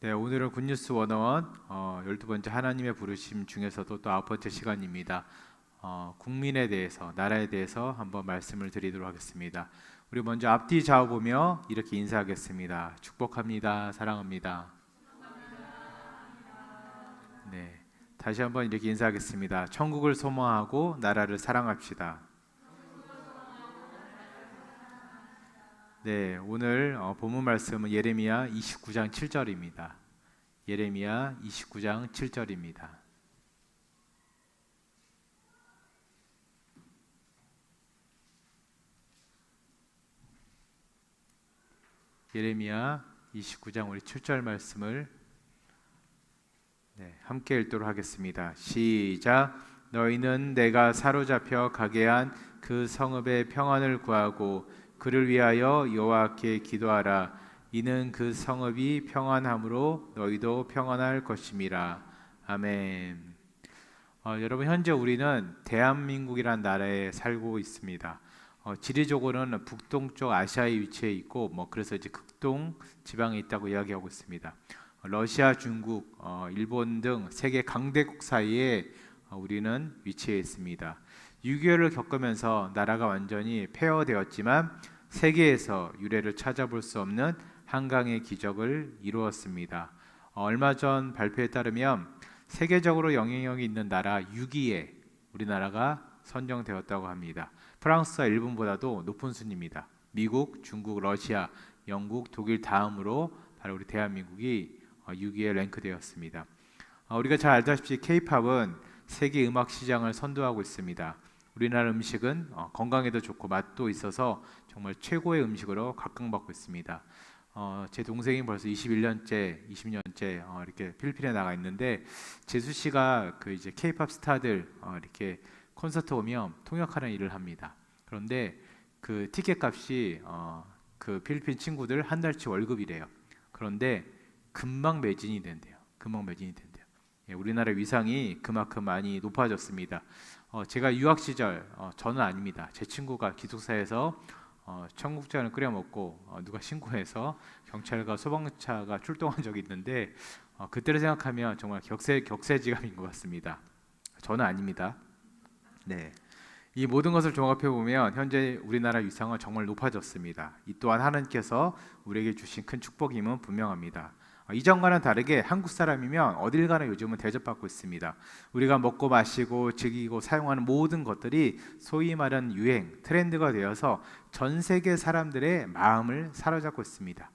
네, 오늘은 굿뉴스 101 12번째 하나님의 부르심 중에서도 또 9번째 시간입니다. 국민에 대해서, 나라에 대해서 한번 말씀을 드리도록 하겠습니다. 우리 먼저 앞뒤 좌우 보며 이렇게 인사하겠습니다. 축복합니다. 사랑합니다. 네, 다시 한번 이렇게 인사하겠습니다. 천국을 소망하고 나라를 사랑합시다. 네, 오늘 본문 말씀은 예레미야 29장 7절입니다. 예레미야 29장 7절입니다. 예레미야 29장 우리 7절 말씀을 함께 읽도록 하겠습니다. 시작. 너희는 내가 사로잡혀 가게 한 그 성읍의 평안을 구하고 그를 위하여 여호와께 기도하라. 이는 그 성읍이 평안함으로 너희도 평안할 것임이라. 아멘. 여러분, 현재 우리는 대한민국이란 나라에 살고 있습니다. 지리적으로는 북동쪽 아시아에 위치해 있고 그래서 이제 극동 지방에 있다고 이야기하고 있습니다. 러시아, 중국, 일본 등 세계 강대국 사이에 우리는 위치해 있습니다. 6.25를 겪으면서 나라가 완전히 폐허되었지만 세계에서 유례를 찾아볼 수 없는 한강의 기적을 이루었습니다. 얼마 전 발표에 따르면 세계적으로 영향력이 있는 나라 6위에 우리나라가 선정되었다고 합니다. 프랑스와 일본보다도 높은 순위입니다. 미국, 중국, 러시아, 영국, 독일 다음으로 바로 우리 대한민국이 6위에 랭크되었습니다. 우리가 잘 알다시피 K-팝은 세계 음악 시장을 선도하고 있습니다. 우리나라 음식은 건강에도 좋고 맛도 있어서 정말 최고의 음식으로 각광받고 있습니다. 제 동생이 벌써 21년째, 20년째 이렇게 필리핀에 나가 있는데 제수 씨가 그 이제 K-팝 스타들 이렇게 콘서트 오면 통역하는 일을 합니다. 그런데 그 티켓 값이 그 필리핀 친구들 한 달치 월급이래요. 그런데 금방 매진이 된대요. 예, 우리나라 위상이 그만큼 많이 높아졌습니다. 제가 유학 시절 저는 아닙니다. 제 친구가 기숙사에서 청국장을 끓여 먹고 누가 신고해서 경찰과 소방차가 출동한 적이 있는데 그때를 생각하면 정말 격세지감인 것 같습니다. 저는 아닙니다. 네. 이 모든 것을 종합해 보면 현재 우리나라 위상은 정말 높아졌습니다. 이 또한 하나님께서 우리에게 주신 큰 축복임은 분명합니다. 이전과는 다르게 한국 사람이면 어딜 가나 요즘은 대접받고 있습니다. 우리가 먹고 마시고 즐기고 사용하는 모든 것들이 소위 말하는 유행, 트렌드가 되어서 전 세계 사람들의 마음을 사로잡고 있습니다.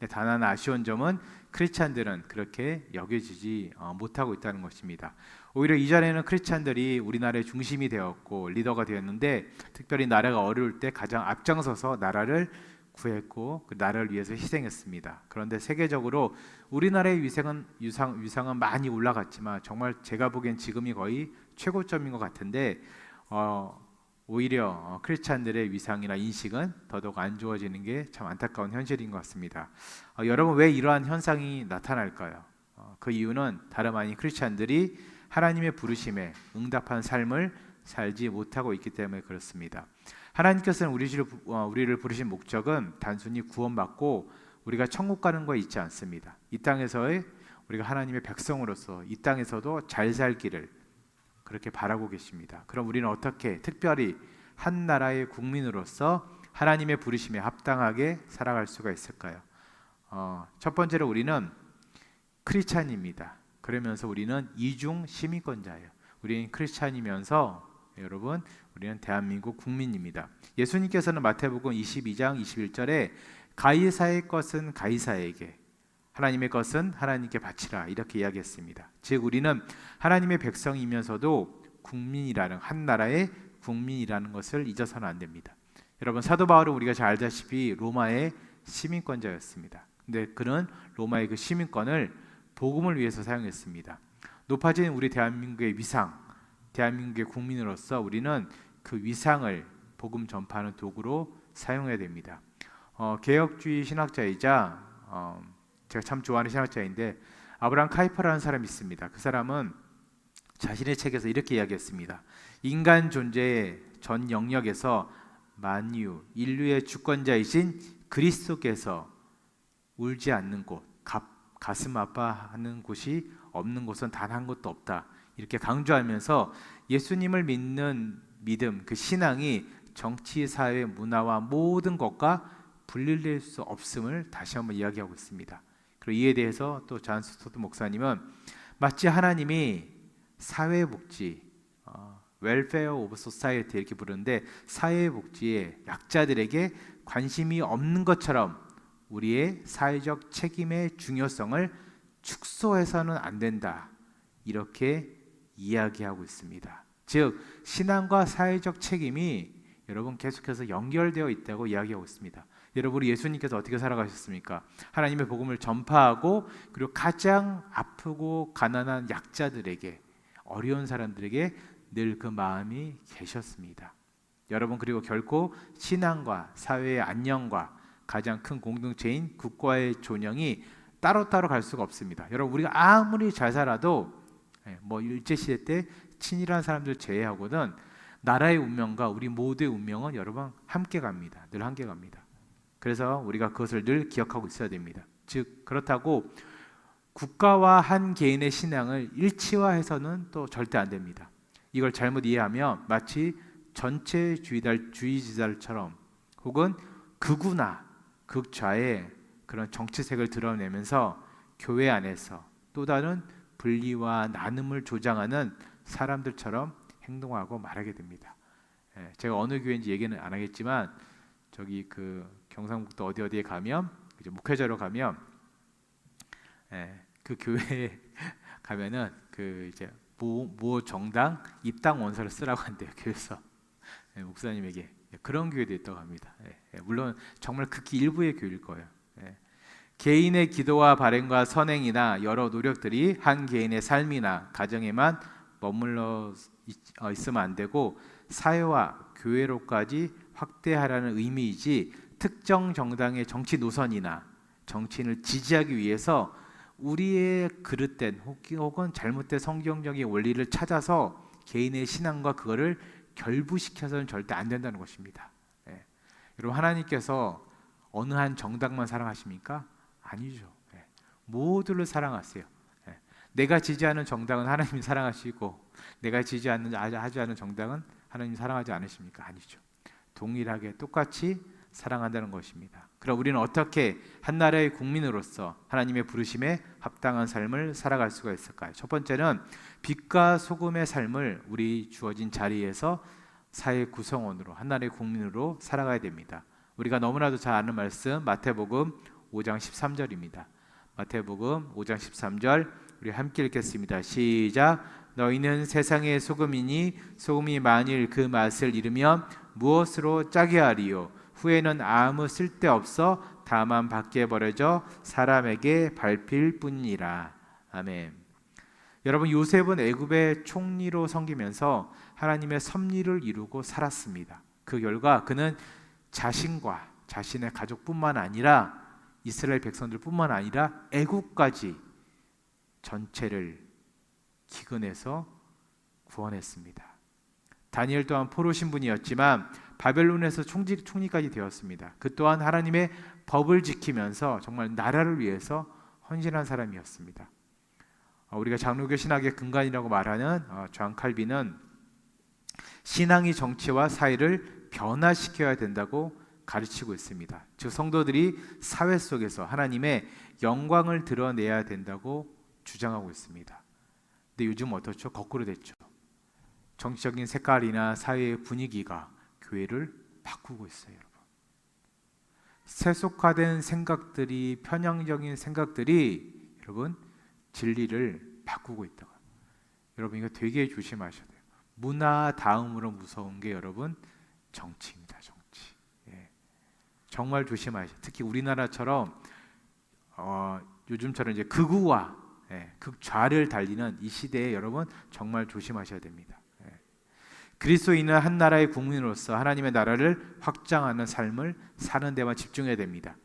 단 하나 아쉬운 점은 크리스찬들은 그렇게 여겨지지 못하고 있다는 것입니다. 오히려 이전에는 크리스찬들이 우리나라의 중심이 되었고 리더가 되었는데 특별히 나라가 어려울 때 가장 앞장서서 나라를 구했고 그 나라를 위해서 희생했습니다. 그런데 세계적으로 우리나라의 위상은 많이 올라갔지만 정말 제가 보기엔 지금이 거의 최고점인 것 같은데 오히려 크리스찬들의 위상이나 인식은 더더욱 안 좋아지는 게 참 안타까운 현실인 것 같습니다. 여러분, 왜 이러한 현상이 나타날까요? 그 이유는 다름 아닌 크리스찬들이 하나님의 부르심에 응답한 삶을 살지 못하고 있기 때문에 그렇습니다. 하나님께서는 우리를 부르신 목적은 단순히 구원받고 우리가 천국 가는 거에 있지 않습니다. 이 땅에서의 우리가 하나님의 백성으로서 이 땅에서도 잘 살기를 그렇게 바라고 계십니다. 그럼 우리는 어떻게 특별히 한 나라의 국민으로서 하나님의 부르심에 합당하게 살아갈 수가 있을까요? 첫 번째로 우리는 크리스찬입니다. 그러면서 우리는 이중 시민권자예요. 우리는 크리스찬이면서 여러분, 우리는 대한민국 국민입니다. 예수님께서는 마태복음 22장 21절에 가이사의 것은 가이사에게, 하나님의 것은 하나님께 바치라 이렇게 이야기했습니다. 즉 우리는 하나님의 백성이면서도 국민이라는 한 나라의 국민이라는 것을 잊어서는 안 됩니다. 여러분, 사도 바울은 우리가 잘 알다시피 로마의 시민권자였습니다. 근데 그는 로마의 그 시민권을 복음을 위해서 사용했습니다. 높아진 우리 대한민국의 위상, 대한민국의 국민으로서 우리는 그 위상을 복음 전파하는 도구로 사용해야 됩니다. 개혁주의 신학자이자 제가 참 좋아하는 신학자인데 아브라함 카이퍼라는 사람이 있습니다. 그 사람은 자신의 책에서 이렇게 이야기했습니다. 인간 존재의 전 영역에서 만유, 인류의 주권자이신 그리스도께서 울지 않는 곳, 가슴 아파하는 곳이 없는 곳은 단 한 곳도 없다. 이렇게 강조하면서 예수님을 믿는 믿음, 그 신앙이 정치, 사회, 문화와 모든 것과 분리될 수 없음을 다시 한번 이야기하고 있습니다. 그리고 이에 대해서 또 존 스토트 목사님은 마치 하나님이 사회복지, 웰페어 오브 소사이어티 이렇게 부르는데 사회복지에 약자들에게 관심이 없는 것처럼 우리의 사회적 책임의 중요성을 축소해서는 안 된다. 이렇게 이야기하고 있습니다. 즉 신앙과 사회적 책임이 여러분 계속해서 연결되어 있다고 이야기하고 있습니다. 여러분 우리 예수님께서 어떻게 살아가셨습니까? 하나님의 복음을 전파하고 그리고 가장 아프고 가난한 약자들에게 어려운 사람들에게 늘 그 마음이 계셨습니다. 여러분 그리고 결코 신앙과 사회의 안녕과 가장 큰 공동체인 국가의 존영이 따로따로 갈 수가 없습니다. 여러분 우리가 아무리 잘 살아도 뭐 일제시대 때 친일한 사람들 제외하고는 나라의 운명과 우리 모두의 운명은 여러분 함께 갑니다. 늘 함께 갑니다. 그래서 우리가 그것을 늘 기억하고 있어야 됩니다. 즉 그렇다고 국가와 한 개인의 신앙을 일치화해서는 또 절대 안 됩니다. 이걸 잘못 이해하면 마치 전체주의자들처럼 혹은 극우나 극좌의 그런 정치색을 드러내면서 교회 안에서 또 다른 분리와 나눔을 조장하는 사람들처럼 행동하고 말하게 됩니다. 제가 어느 교회인지 얘기는 안 하겠지만 저기 그 경상북도 어디에 가면 이제 목회자로 가면 그 교회에 가면은 그 이제 모 정당 입당 원서를 쓰라고 한대요. 교회에서 목사님에게 그런 교회도 있다고 합니다. 물론 정말 극히 일부의 교회일 거예요. 개인의 기도와 발행과 선행이나 여러 노력들이 한 개인의 삶이나 가정에만 머물러 있으면 안 되고 사회와 교회로까지 확대하라는 의미이지 특정 정당의 정치 노선이나 정치인을 지지하기 위해서 우리의 그릇된 혹은 잘못된 성경적인 원리를 찾아서 개인의 신앙과 그거를 결부시켜서는 절대 안 된다는 것입니다. 여러분 하나님께서 어느 한 정당만 사랑하십니까? 아니죠. 모두를 사랑하세요. 내가 지지하는 정당은 하나님이 사랑하시고 내가 하지 않는 정당은 하나님 사랑하지 않으십니까? 아니죠. 동일하게 똑같이 사랑한다는 것입니다. 그럼 우리는 어떻게 한 나라의 국민으로서 하나님의 부르심에 합당한 삶을 살아갈 수가 있을까요? 첫 번째는 빛과 소금의 삶을 우리 주어진 자리에서 사회 구성원으로 한 나라의 국민으로 살아가야 됩니다. 우리가 너무나도 잘 아는 말씀 마태복음 5장 13절입니다. 마태복음 5장 13절 우리 함께 읽겠습니다. 시작. 너희는 세상의 소금이니 소금이 만일 그 맛을 잃으면 무엇으로 짜게 하리요? 후에는 아무 쓸데없어 다만 밖에 버려져 사람에게 밟힐 뿐이라. 아멘. 여러분 요셉은 애굽의 총리로 섬기면서 하나님의 섭리를 이루고 살았습니다. 그 결과 그는 자신과 자신의 가족뿐만 아니라 이스라엘 백성들뿐만 아니라 애국까지 전체를 기근해서 구원했습니다. 다니엘 또한 포로 신분이었지만 바벨론에서 총리까지 되었습니다. 그 또한 하나님의 법을 지키면서 정말 나라를 위해서 헌신한 사람이었습니다. 우리가 장로교 신학의 근간이라고 말하는 존 칼빈은 신앙이 정치와 사회를 변화시켜야 된다고 가르치고 있습니다. 즉 성도들이 사회 속에서 하나님의 영광을 드러내야 된다고 주장하고 있습니다. 근데 요즘 어떻죠? 거꾸로 됐죠. 정치적인 색깔이나 사회의 분위기가 교회를 바꾸고 있어요. 여러분. 세속화된 생각들이 편향적인 생각들이 여러분 진리를 바꾸고 있다고. 여러분 이거 되게 조심하셔야 돼요. 문화 다음으로 무서운 게 여러분 정치입니다. 정치. 정말 조심하셔야 돼요. 특히 우리나라처럼 요즘처럼 이제 극우와 극좌를 달리는 이 시대에 여러분 정말 조심하셔야 됩니다. 그리스도인은 한 나라의 국민으로서 하나님의 나라를 확장하는 삶을 사는 데만 집중해야 됩니다.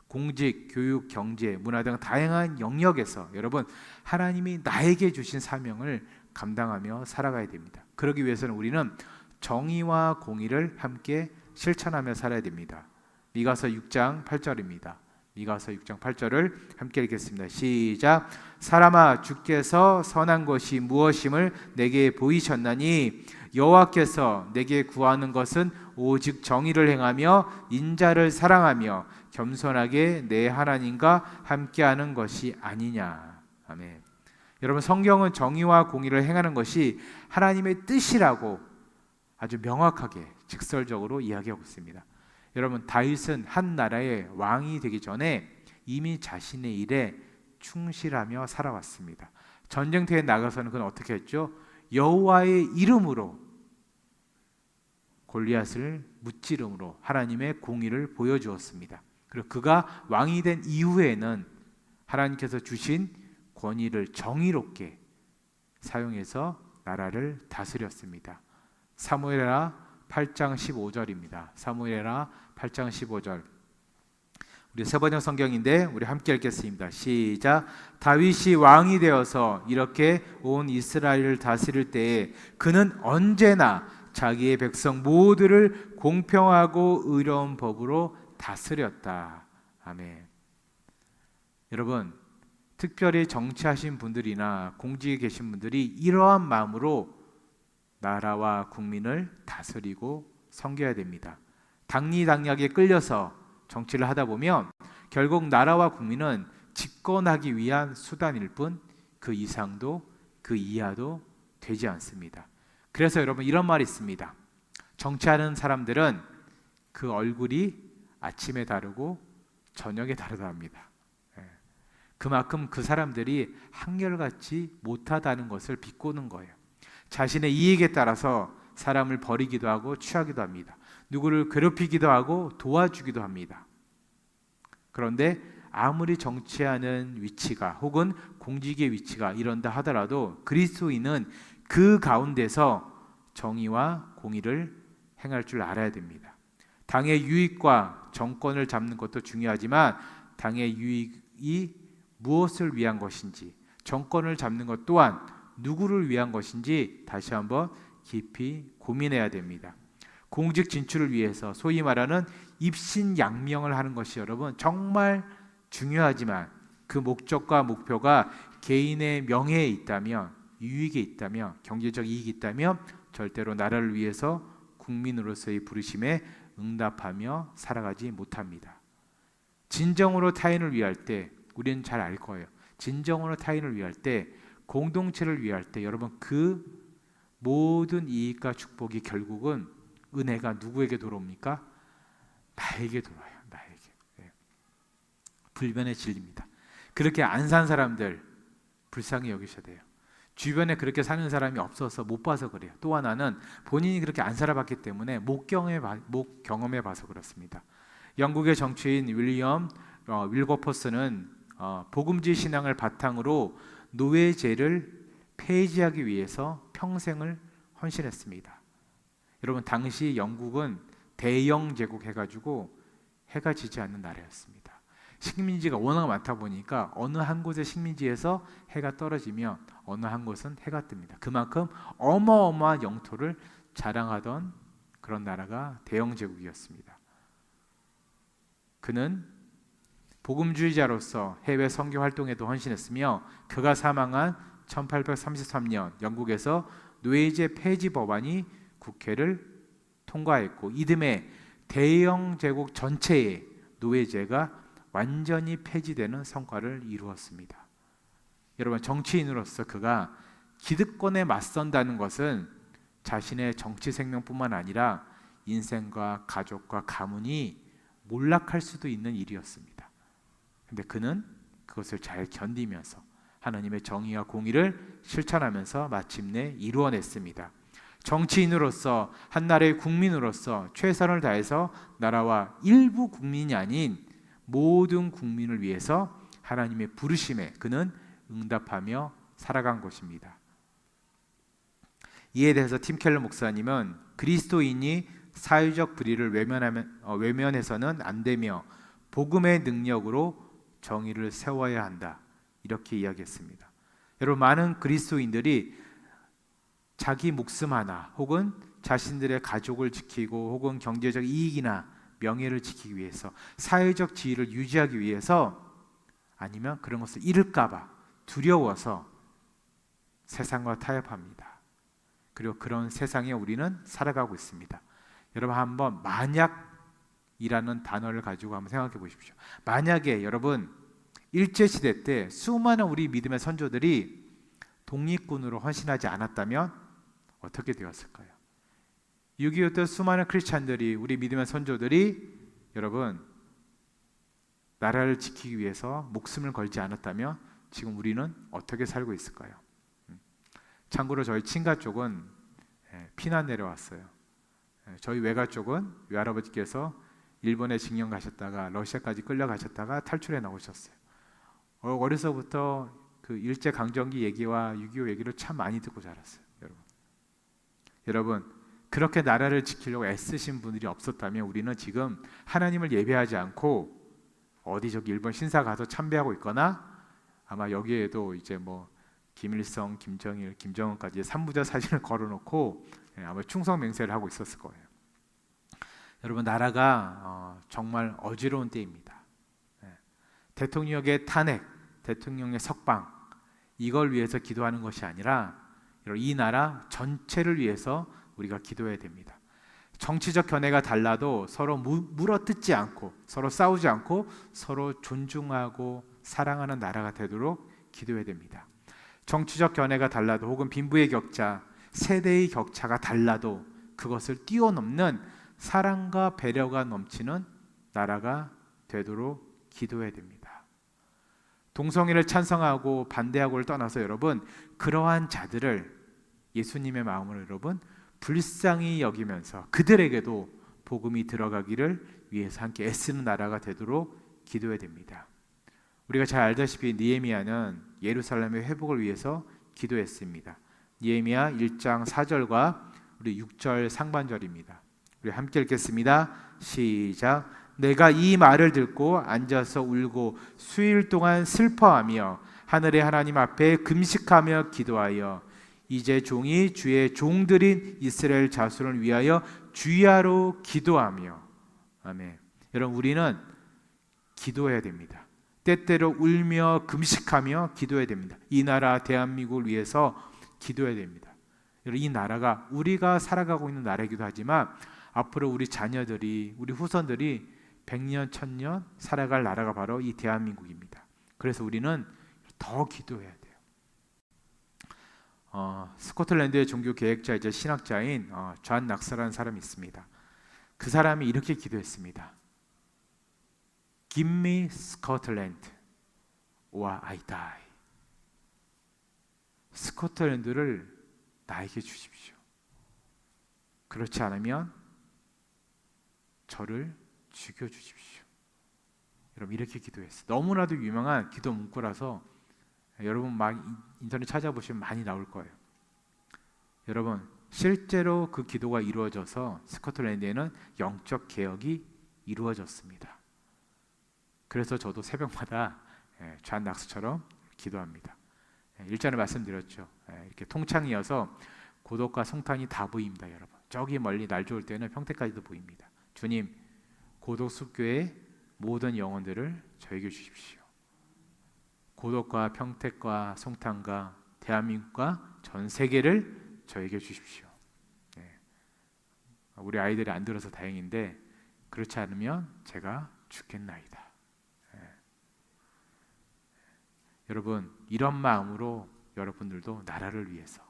공직, 교육, 경제, 문화 등 다양한 영역에서 여러분 하나님이 나에게 주신 사명을 감당하며 살아가야 됩니다. 그러기 위해서는 우리는 정의와 공의를 함께 실천하며 살아야 됩니다. 미가서 6장 8절입니다. 미가서 6장 8절을 함께 읽겠습니다. 시작. 사람아, 주께서 선한 것이 무엇임을 내게 보이셨나니 여호와께서 내게 구하는 것은 오직 정의를 행하며 인자를 사랑하며 겸손하게 내 하나님과 함께하는 것이 아니냐. 아멘. 여러분, 성경은 정의와 공의를 행하는 것이 하나님의 뜻이라고 아주 명확하게 직설적으로 이야기하고 있습니다. 여러분, 다윗은 한 나라의 왕이 되기 전에 이미 자신의 일에 충실하며 살아왔습니다. 전쟁터에 나가서는 그는 어떻게 했죠? 여호와의 이름으로 골리앗을 무찌름으로 하나님의 공의를 보여주었습니다. 그리고 그가 왕이 된 이후에는 하나님께서 주신 권위를 정의롭게 사용해서 나라를 다스렸습니다. 사무엘하 8장 15절입니다. 사무엘하 8장 15절. 우리 세번역 성경인데 우리 함께 읽겠습니다. 시작. 다윗이 왕이 되어서 이렇게 온 이스라엘을 다스릴 때에 그는 언제나 자기의 백성 모두를 공평하고 의로운 법으로 다스렸다. 아멘. 여러분, 특별히 정치하신 분들이나 공직에 계신 분들이 이러한 마음으로 나라와 국민을 다스리고 섬겨야 됩니다. 당리당략에 끌려서 정치를 하다 보면 결국 나라와 국민은 집권하기 위한 수단일 뿐 그 이상도 그 이하도 되지 않습니다. 그래서 여러분, 이런 말이 있습니다. 정치하는 사람들은 그 얼굴이 아침에 다르고 저녁에 다르다 합니다. 그만큼 그 사람들이 한결같이 못하다는 것을 비꼬는 거예요. 자신의 이익에 따라서 사람을 버리기도 하고 취하기도 합니다. 누구를 괴롭히기도 하고 도와주기도 합니다. 그런데 아무리 정치하는 위치가 혹은 공직의 위치가 이런다 하더라도 그리스도인은 그 가운데서 정의와 공의를 행할 줄 알아야 됩니다. 당의 유익과 정권을 잡는 것도 중요하지만 당의 유익이 무엇을 위한 것인지, 정권을 잡는 것 또한 누구를 위한 것인지 다시 한번 깊이 고민해야 됩니다. 공직 진출을 위해서 소위 말하는 입신양명을 하는 것이 여러분 정말 중요하지만 그 목적과 목표가 개인의 명예에 있다면, 유익에 있다면, 경제적 이익이 있다면 절대로 나라를 위해서 국민으로서의 부르심에 응답하며 살아가지 못합니다. 진정으로 타인을 위할 때 우리는 잘 알 거예요. 진정으로 타인을 위할 때, 공동체를 위할 때 여러분 그 모든 이익과 축복이 결국은 은혜가 누구에게 돌아옵니까? 나에게 돌아요. 나에게. 네. 불변의 진리입니다. 그렇게 안 산 사람들 불쌍히 여기셔야 돼요. 주변에 그렇게 사는 사람이 없어서 못 봐서 그래요. 또 하나는 본인이 그렇게 안 살아봤기 때문에 못 경험해 봐서 그렇습니다. 영국의 정치인 윌리엄 윌버포스는 복음주의 신앙을 바탕으로 노예제를 폐지하기 위해서 평생을 헌신했습니다. 여러분, 당시 영국은 대영 제국 해가지고 해가 지지 않는 나라였습니다. 식민지가 워낙 많다 보니까 어느 한 곳의 식민지에서 해가 떨어지면 어느 한 곳은 해가 뜹니다. 그만큼 어마어마한 영토를 자랑하던 그런 나라가 대영 제국이었습니다. 그는 복음주의자로서 해외 선교 활동에도 헌신했으며 그가 사망한 1833년 영국에서 노예제 폐지 법안이 국회를 통과했고 이듬해 대영 제국 전체의 노예제가 완전히 폐지되는 성과를 이루었습니다. 여러분, 정치인으로서 그가 기득권에 맞선다는 것은 자신의 정치 생명뿐만 아니라 인생과 가족과 가문이 몰락할 수도 있는 일이었습니다. 근데 그는 그것을 잘 견디면서 하나님의 정의와 공의를 실천하면서 마침내 이루어냈습니다. 정치인으로서 한 나라의 국민으로서 최선을 다해서 나라와 일부 국민이 아닌 모든 국민을 위해서 하나님의 부르심에 그는 응답하며 살아간 것입니다. 이에 대해서 팀 켈러 목사님은 그리스도인이 사회적 불의를 외면해서는 안 되며 복음의 능력으로 정의를 세워야 한다. 이렇게 이야기했습니다. 여러분, 많은 그리스도인들이 자기 목숨 하나 혹은 자신들의 가족을 지키고 혹은 경제적 이익이나 명예를 지키기 위해서, 사회적 지위를 유지하기 위해서, 아니면 그런 것을 잃을까 봐 두려워서 세상과 타협합니다. 그리고 그런 세상에 우리는 살아가고 있습니다. 여러분 한번 만약이라는 단어를 가지고 한번 생각해 보십시오. 만약에 여러분 일제시대 때 수많은 우리 믿음의 선조들이 독립군으로 헌신하지 않았다면 어떻게 되었을까요? 6.25 때 수많은 크리스찬들이, 우리 믿음의 선조들이 여러분 나라를 지키기 위해서 목숨을 걸지 않았다면 지금 우리는 어떻게 살고 있을까요? 참고로 저희 친가 쪽은 피난 내려왔어요. 저희 외가 쪽은 외할아버지께서 일본에 징용 가셨다가 러시아까지 끌려가셨다가 탈출해 나오셨어요. 어려서부터 그 일제강점기 얘기와 6.25 얘기를 참 많이 듣고 자랐어요. 여러분 그렇게 나라를 지키려고 애쓰신 분들이 없었다면 우리는 지금 하나님을 예배하지 않고 어디 저기 일본 신사 가서 참배하고 있거나, 아마 여기에도 이제 뭐 김일성, 김정일, 김정은까지 3부자 사진을 걸어놓고 아마 충성 맹세를 하고 있었을 거예요. 여러분 나라가 정말 어지러운 때입니다. 대통령의 탄핵, 대통령의 석방, 이걸 위해서 기도하는 것이 아니라 이 나라 전체를 위해서 우리가 기도해야 됩니다. 정치적 견해가 달라도 서로 물어뜯지 않고, 서로 싸우지 않고 서로 존중하고 사랑하는 나라가 되도록 기도해야 됩니다. 정치적 견해가 달라도, 혹은 빈부의 격차, 세대의 격차가 달라도 그것을 뛰어넘는 사랑과 배려가 넘치는 나라가 되도록 기도해야 됩니다. 동성애를 찬성하고 반대하고를 떠나서 여러분 그러한 자들을 예수님의 마음으로 여러분 불쌍히 여기면서 그들에게도 복음이 들어가기를 위해서 함께 애쓰는 나라가 되도록 기도해야 됩니다. 우리가 잘 알다시피 느헤미야는 예루살렘의 회복을 위해서 기도했습니다. 느헤미야 1장 4절과 우리 6절 상반절입니다. 우리 함께 읽겠습니다. 시작. 내가 이 말을 듣고 앉아서 울고 수일 동안 슬퍼하며 하늘의 하나님 앞에 금식하며 기도하여 이제 종이 주의 종들인 이스라엘 자손을 위하여 주야로 기도하며. 아멘. 여러분 우리는 기도해야 됩니다. 때때로 울며 금식하며 기도해야 됩니다. 이 나라 대한민국을 위해서 기도해야 됩니다. 여러분 이 나라가 우리가 살아가고 있는 나라이기도 하지만 앞으로 우리 자녀들이, 우리 후손들이 100년, 1000년 살아갈 나라가 바로 이 대한민국입니다. 그래서 우리는 더 기도해야 돼요. 스코틀랜드의 종교 계획자이자 신학자인 존 낙스라는 사람이 있습니다. 그 사람이 이렇게 기도했습니다. Give me Scotland or I die. 스코틀랜드를 나에게 주십시오. 그렇지 않으면 저를 죽여주십시오. 여러분 이렇게 기도했어요. 너무나도 유명한 기도 문구라서 여러분 막 인터넷 찾아보시면 많이 나올 거예요. 여러분 실제로 그 기도가 이루어져서 스코틀랜드에는 영적 개혁이 이루어졌습니다. 그래서 저도 새벽마다 존 낙스처럼 기도합니다. 1절에 말씀드렸죠. 이렇게 통창이어서 고독과 성탄이 다 보입니다. 여러분 저기 멀리 날 좋을 때는 평택까지도 보입니다. 주님 고독 숲교의 모든 영혼들을 저에게 주십시오. 고독과 평택과 송탄과 대한민국과 전 세계를 저에게 주십시오. 우리 아이들이 안 들어서 다행인데 그렇지 않으면 제가 죽겠나이다. 여러분 이런 마음으로 여러분들도 나라를 위해서,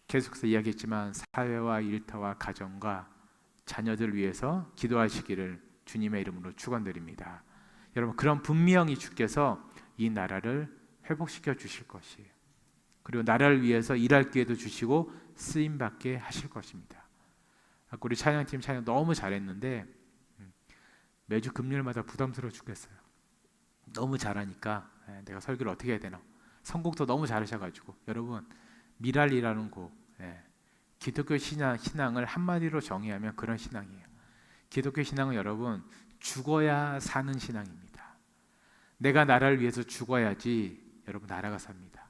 계속해서 이야기했지만 사회와 일터와 가정과 자녀들 위해서 기도하시기를 주님의 이름으로 축원드립니다. 여러분 그런 분명히 주께서 이 나라를 회복시켜 주실 것이에요. 그리고 나라를 위해서 일할 기회도 주시고 쓰임 받게 하실 것입니다. 우리 찬양팀 찬양 너무 잘했는데 매주 금요일마다 부담스러워 죽겠어요. 너무 잘하니까 내가 설교를 어떻게 해야 되나. 선곡도 너무 잘하셔가지고 여러분 미랄이라는 곡, 기독교 신앙을 한마디로 정의하면 그런 신앙이에요. 기독교 신앙은 여러분 죽어야 사는 신앙입니다. 내가 나라를 위해서 죽어야지 여러분 나라가 삽니다.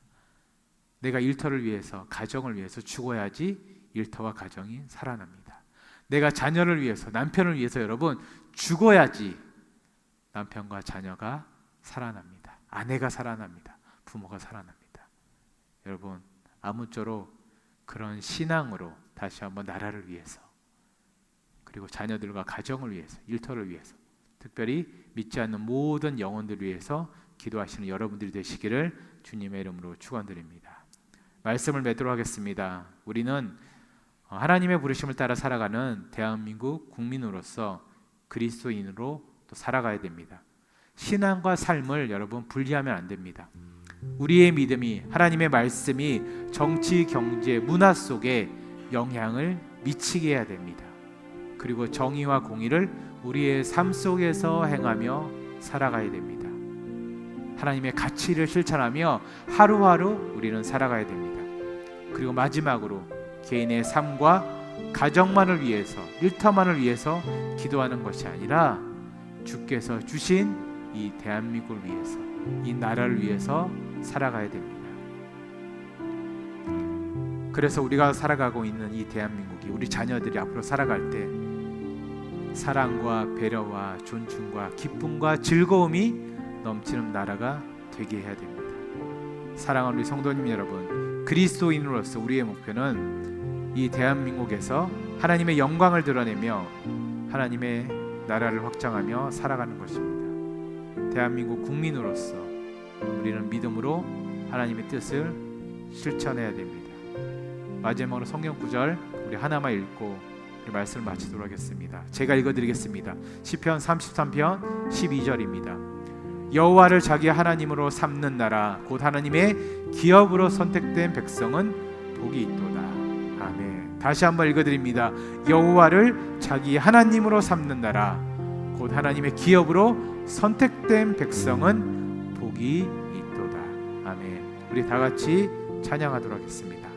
내가 일터를 위해서, 가정을 위해서 죽어야지 일터와 가정이 살아납니다. 내가 자녀를 위해서, 남편을 위해서 여러분 죽어야지 남편과 자녀가 살아납니다. 아내가 살아납니다. 부모가 살아납니다. 여러분 아무쪼록 그런 신앙으로 다시 한번 나라를 위해서, 그리고 자녀들과 가정을 위해서, 일터를 위해서, 특별히 믿지 않는 모든 영혼들을 위해서 기도하시는 여러분들이 되시기를 주님의 이름으로 축원드립니다. 말씀을 맺도록 하겠습니다. 우리는 하나님의 부르심을 따라 살아가는 대한민국 국민으로서 그리스도인으로 또 살아가야 됩니다. 신앙과 삶을 여러분 분리하면 안 됩니다. 우리의 믿음이, 하나님의 말씀이 정치, 경제, 문화 속에 영향을 미치게 해야 됩니다. 그리고 정의와 공의를 우리의 삶 속에서 행하며 살아가야 됩니다. 하나님의 가치를 실천하며 하루하루 우리는 살아가야 됩니다. 그리고 마지막으로 개인의 삶과 가정만을 위해서, 일터만을 위해서 기도하는 것이 아니라 주께서 주신 이 대한민국을 위해서, 이 나라를 위해서 살아가야 됩니다. 그래서 우리가 살아가고 있는 이 대한민국이, 우리 자녀들이 앞으로 살아갈 때 사랑과 배려와 존중과 기쁨과 즐거움이 넘치는 나라가 되게 해야 됩니다. 사랑하는 우리 성도님 여러분, 그리스도인으로서 우리의 목표는 이 대한민국에서 하나님의 영광을 드러내며 하나님의 나라를 확장하며 살아가는 것입니다. 대한민국 국민으로서 우리는 믿음으로 하나님의 뜻을 실천해야 됩니다. 마지막으로 성경 구절 우리 하나만 읽고 우리 말씀을 마치도록 하겠습니다. 제가 읽어드리겠습니다. 시편 33편 12절입니다. 여호와를 자기 하나님으로 삼는 나라 곧 하나님의 기업으로 선택된 백성은 복이 있도다. 아멘. 다시 한번 읽어드립니다. 여호와를 자기 하나님으로 삼는 나라 곧 하나님의 기업으로 선택된 백성은 복이 있도다. 아멘. 우리 다 같이 찬양하도록 하겠습니다.